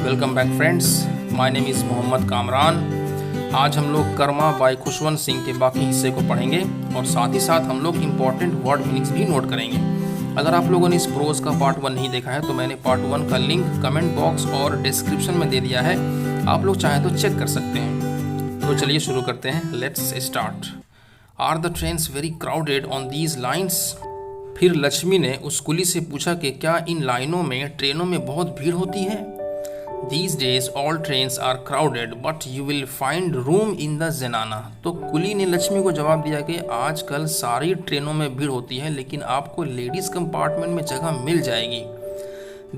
Welcome back friends, my name is Mohammad Kamran. आज हम लोग कर्मा बाय खुशवंत सिंह के बाकी हिस्से को पढ़ेंगे और साथ ही साथ हम लोग इम्पॉर्टेंट वर्ड मीनिंग्स भी नोट करेंगे। अगर आप लोगों ने इस प्रोज का पार्ट 1 नहीं देखा है तो मैंने पार्ट 1 का लिंक कमेंट बॉक्स और डिस्क्रिप्शन में दे दिया है, आप लोग चाहें तो चेक कर सकते हैं। तो चलिए शुरू करते हैं, let's start. Are the trains very crowded on these lines? फिर लक्ष्मी ने उस कुली से पूछा कि क्या इन लाइनों में ट्रेनों में बहुत भीड़ होती है? These days all trains are crowded but you will find room in the zenana। तो कुली ने लक्ष्मी को जवाब दिया कि आजकल सारी ट्रेनों में भीड़ होती है लेकिन आपको लेडीज कंपार्टमेंट में जगह मिल जाएगी।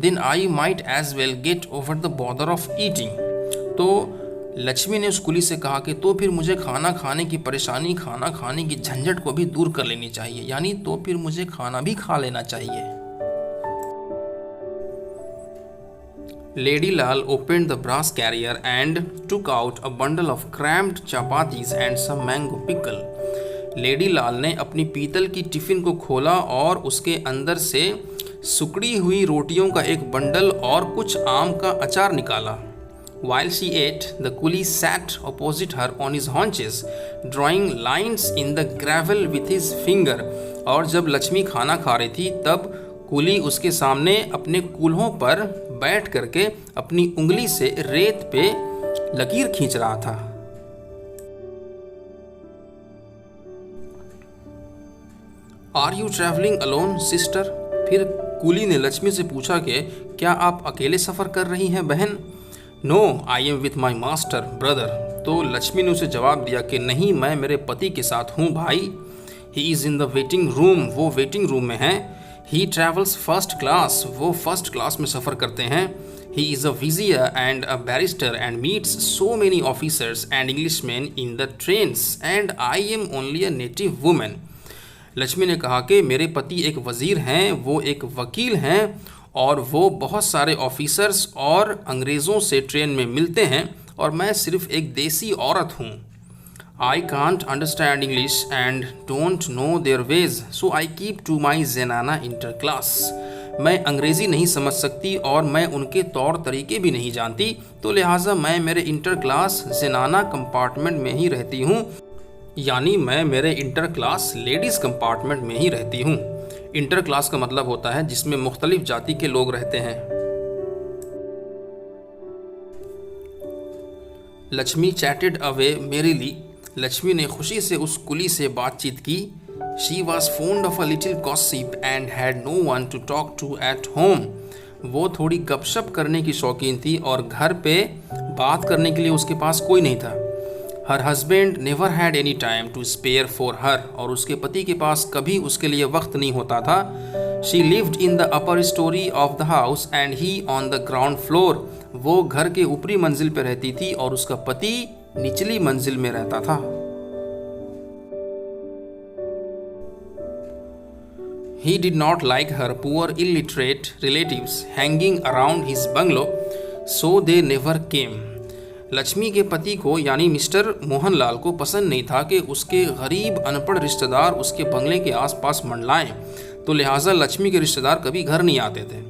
Then I might as well get over the bother of eating। तो लक्ष्मी ने उस कुली से कहा कि तो फिर मुझे खाना खाने की परेशानी, खाना खाने की झंझट को भी दूर कर लेनी चाहिए, यानी तो फिर मुझे खाना भी खा लेना चाहिए। Lady Lal opened the brass carrier and took out a bundle of crammed chapatis and some mango pickle। Lady Lal ने अपनी पीतल की टिफिन को खोला और उसके अंदर से सुकड़ी हुई रोटियों का एक बंडल और कुछ आम का अचार निकाला। While she ate, the coolie sat opposite her on his haunches, drawing lines in the gravel with his finger। और जब लक्ष्मी खाना खा रही थी तब कुली उसके सामने अपने कूल्हों पर बैठ करके अपनी उंगली से रेत पे लकीर खींच रहा था। Are you travelling alone sister? फिर कुली ने लक्ष्मी से पूछा कि क्या आप अकेले सफर कर रही हैं बहन? No, I am with my master brother. तो लक्ष्मी ने उसे जवाब दिया कि नहीं, मैं मेरे पति के साथ हूँ भाई। He is in the waiting room. वो वेटिंग रूम में है। He travels first class. वो फर्स्ट क्लास में सफ़र करते हैं। He is a vizier and a barrister and meets so many officers and Englishman in the trains and I am only a native woman. Lakshmi ने कहा कि मेरे पति एक वज़ीर हैं, वो एक वकील हैं और वो बहुत सारे ऑफिसर्स और अंग्रेज़ों से ट्रेन में मिलते हैं और मैं सिर्फ एक देसी औरत हूँ। I can't understand English and don't know their ways, so I keep to my zenana interclass। मैं अंग्रेज़ी नहीं समझ सकती और मैं उनके तौर तरीके भी नहीं जानती, तो लिहाजा मैं मेरे इंटर क्लास जेनाना कंपार्टमेंट में ही रहती हूँ, यानी मैं मेरे इंटर क्लास लेडीज़ कंपार्टमेंट में ही रहती हूँ। इंटर क्लास का मतलब होता है जिसमें मुख्तलिफ जाति के लोग रहते हैं। Lakshmi chatted away merrily. Lakshmi ने खुशी से उस कुली से बातचीत की। She was fond of a little gossip and had no one to talk to at home. वो थोड़ी गपशप करने की शौकीन थी और घर पे बात करने के लिए उसके पास कोई नहीं था। Her husband never had any time to spare for her. और उसके पति के पास कभी उसके लिए वक्त नहीं होता था। She lived in the upper story of the house and he on the ground floor. वो घर के ऊपरी मंजिल पर रहती थी और उसका पति निचली मंजिल में रहता था। He did not like her poor illiterate relatives hanging around his bungalow, so they never came। Lakshmi के पति को यानी मिस्टर मोहनलाल को पसंद नहीं था कि उसके गरीब अनपढ़ रिश्तेदार उसके बंगले के आसपास मंडलाएं, तो लिहाजा लक्ष्मी के रिश्तेदार कभी घर नहीं आते थे।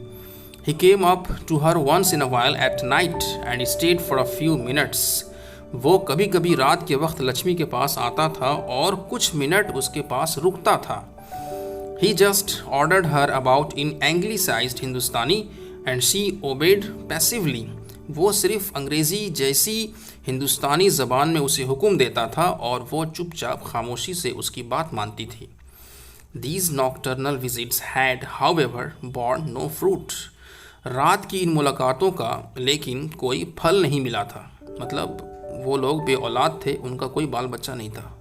He came up to her once in a while at night and stayed for a few minutes। वो कभी कभी रात के वक्त लक्ष्मी के पास आता था और कुछ मिनट उसके पास रुकता था। He just ordered her about in anglicized Hindustani and she obeyed passively। वो सिर्फ अंग्रेज़ी जैसी हिंदुस्तानी ज़बान में उसे हुक्म देता था और वो चुपचाप खामोशी से उसकी बात मानती थी। These nocturnal visits had however borne no fruit। रात की इन मुलाकातों का लेकिन कोई फल नहीं मिला था, मतलब वो लोग बे औलाद थे, उनका कोई बाल बच्चा नहीं था।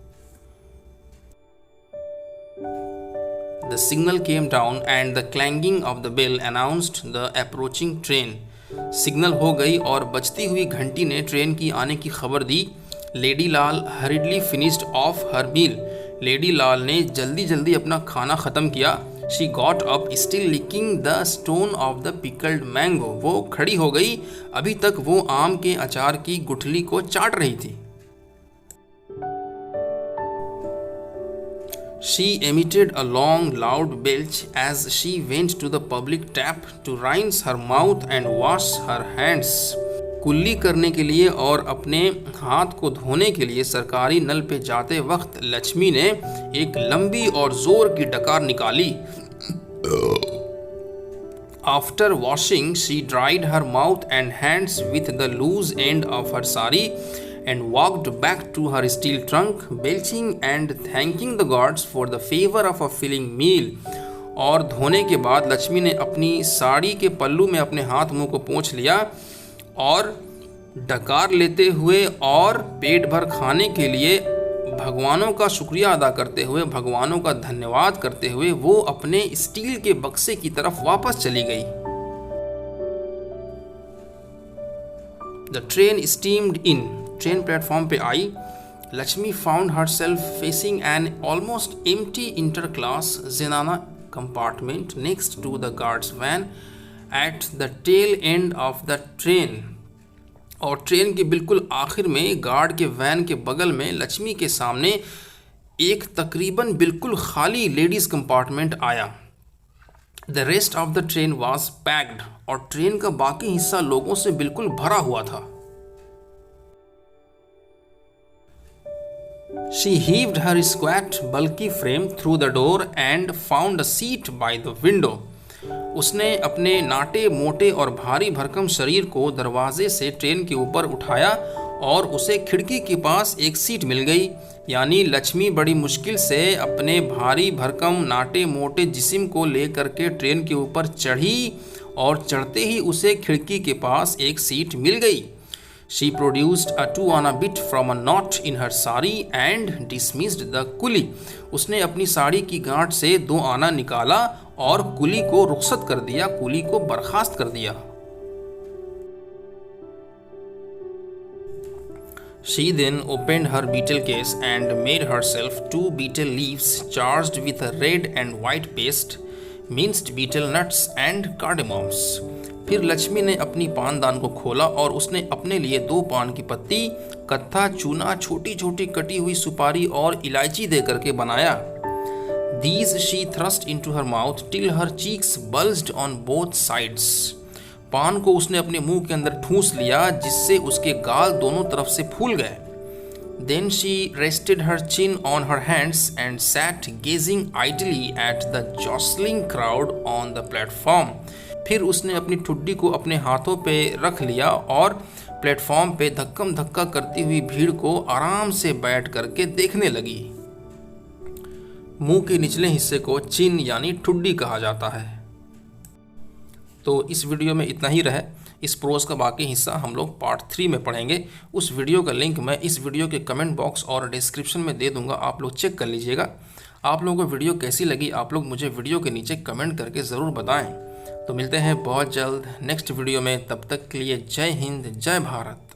The signal came down and the clanging of the bell announced the approaching train। Signal हो गई और बजती हुई घंटी ने ट्रेन की आने की खबर दी। Lady Lal hurriedly finished off her meal। Lady Lal ने जल्दी जल्दी अपना खाना ख़त्म किया। She got up still licking the stone of the pickled mango। वो खड़ी हो गई, अभी तक वो आम के अचार की गुठली को चाट रही थी। She emitted a long loud belch as she went to the public tap to rinse her mouth and wash her hands। कुल्ली करने के लिए और अपने हाथ को धोने के लिए सरकारी नल पे जाते वक्त लक्ष्मी ने एक लंबी और जोर की डकार निकाली। After washing, she dried her mouth and hands with the loose end of her sari and walked back to her steel trunk, belching and thanking the gods for the favor of a filling meal. और धोने के बाद लक्ष्मी ने अपनी साड़ी के पल्लू में अपने हाथ मुंह को पोंछ लिया और डकार लेते हुए और पेट भर खाने के लिए भगवानों का शुक्रिया अदा करते हुए, भगवानों का धन्यवाद करते हुए वो अपने स्टील के बक्से की तरफ वापस चली गई। The train steamed in, train platform पे आई। Lakshmi found herself facing an almost empty inter class zenana compartment next to the guard's van at the tail end of the train. और ट्रेन के बिल्कुल आखिर में गार्ड के वैन के बगल में लक्ष्मी के सामने एक तकरीबन बिल्कुल खाली लेडीज़ कंपार्टमेंट आया। The rest of the train was packed, और ट्रेन का बाकी हिस्सा लोगों से बिल्कुल भरा हुआ था। She heaved her squat bulky frame through the door and found a seat by the window. उसने अपने नाटे मोटे और भारी भरकम शरीर को दरवाजे से ट्रेन के ऊपर उठाया और उसे खिड़की के पास एक सीट मिल गई। यानी लक्ष्मी बड़ी मुश्किल से अपने भारी भरकम नाटे मोटे जिस्म को लेकर के ट्रेन के ऊपर चढ़ी और चढ़ते ही उसे खिड़की के पास एक सीट मिल गई। She produced a 2 आना bit from a knot in her sari and dismissed the कुली। उसने अपनी साड़ी की गांठ से 2 आना निकाला और कुली को रुखसत कर दिया, कुली को बर्खास्त कर दिया। She then opened her betel case and made herself 2 betel leaves charged with a red and white paste, minced betel nuts and cardamoms। फिर लक्ष्मी ने अपनी पानदान को खोला और उसने अपने लिए 2 पान की पत्ती, कत्था, चूना, छोटी छोटी कटी हुई सुपारी और इलायची दे करके बनाया। These she thrust into her mouth till her cheeks bulged on both sides। पान को उसने अपने मुंह के अंदर ठूंस लिया जिससे उसके गाल दोनों तरफ से फूल गए। Then she rested her chin on her hands and sat gazing idly at the jostling crowd on the platform। फिर उसने अपनी ठुड्डी को अपने हाथों पे रख लिया और प्लेटफॉर्म पे धक्कम धक्का करती हुई भीड़ को आराम से बैठ करके देखने लगी। मुंह के निचले हिस्से को चिन यानी ठुड्डी कहा जाता है। तो इस वीडियो में इतना ही रहे। इस प्रोज का बाकी हिस्सा हम लोग पार्ट 3 में पढ़ेंगे। उस वीडियो का लिंक मैं इस वीडियो के कमेंट बॉक्स और डिस्क्रिप्शन में दे दूंगा, आप लोग चेक कर लीजिएगा। आप लोगों को वीडियो कैसी लगी आप लोग मुझे वीडियो के नीचे कमेंट करके ज़रूर बताएं। तो मिलते हैं बहुत जल्द नेक्स्ट वीडियो में, तब तक के लिए जय हिंद, जय भारत।